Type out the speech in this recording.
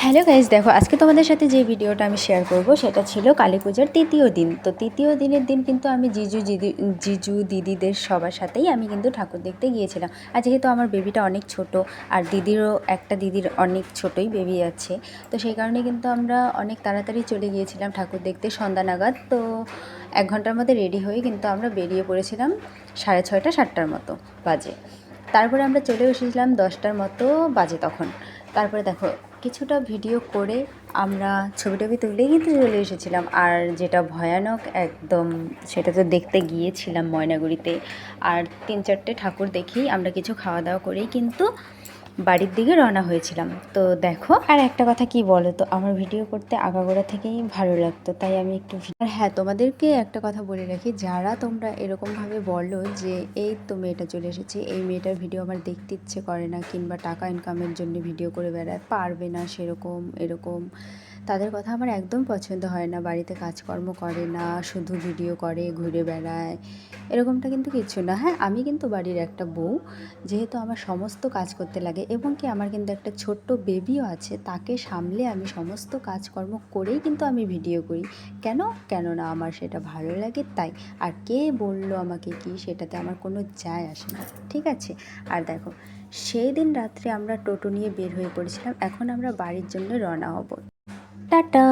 Hello guys, দেখো আজকে তোমাদের সাথে যে ভিডিওটা আমি শেয়ার করব সেটা ছিল কালী পূজার তৃতীয় দিন। তো তৃতীয় দিনের দিন কিন্তু আমি জিজু দিদিদের সবার সাথেই আমি কিন্তু ঠাকুর দেখতে গিয়েছিলাম। আর যেহেতু আমার বেবিটা অনেক ছোট, আর একটা দিদির অনেক ছোটই বেবি আছে, তো সেই কারণে কিন্তু আমরা অনেক তাড়াতাড়ি চলে গিয়েছিলাম ঠাকুর দেখতে সন্ধ্যা নাগাদ। তো 1 ঘন্টার মধ্যে রেডি হয়ে কিন্তু আমরা বেরিয়ে পড়েছিলাম 6:30 7টার মতো বাজে। তারপরে আমরা চলে এসেছিলাম 10টার মতো বাজে তখন। তারপরে দেখো কিছুটা ভিডিও করে আমরা ছবি টবি তুলেই কিন্তু চলে এসেছিলাম। আর যেটা ভয়ানক একদম, সেটা তো দেখতে গিয়েছিলাম ময়নাগুড়িতে। আর 3-4টে ঠাকুর দেখেই আমরা কিছু খাওয়া দাওয়া করেই কিন্তু বাড়ির দিকে রওনা হয়েছিলাম। তো দেখো, আর একটা কথা কি বলো তো, আমার ভিডিও করতে আগাগোড়া থেকেই ভালো লাগতো, তাই আমি একটু আর হ্যাঁ, তোমাদেরকে একটা কথা বলে রাখি, যারা তোমরা এরকমভাবে বলো যে এই তো মেয়েটা চলে এসেছে, এই মেয়েটার ভিডিও আমার দেখতে ইচ্ছে করে না, কিংবা টাকা ইনকামের জন্য ভিডিও করে বেড়ায়, পারবে না সেরকম এরকম, তাদের কথা আমার একদম পছন্দ হয় না। বাড়িতে কাজকর্ম করে না, শুধু ভিডিও করে, ঘুরে বেড়ায়, এরকমটা কিন্তু কিচ্ছু না। হ্যাঁ, আমি কিন্তু বাড়ির একটা বউ, যেহেতু আমার সমস্ত কাজ করতে লাগে, এবং কি আমার কিন্তু একটা ছোট্ট বেবিও আছে, তাকে সামলে আমি সমস্ত কাজকর্ম করেই কিন্তু আমি ভিডিও করি। কেননা আমার সেটা ভালো লাগে তাই। আর কে বললো আমাকে কি, সেটাতে আমার কোনো যায় আসে না, ঠিক আছে। আর দেখো, সেই দিন রাত্রে আমরা টোটো নিয়ে বের হয়ে পড়েছিলাম। এখন আমরা বাড়ির জন্য রওনা হব। টাটা।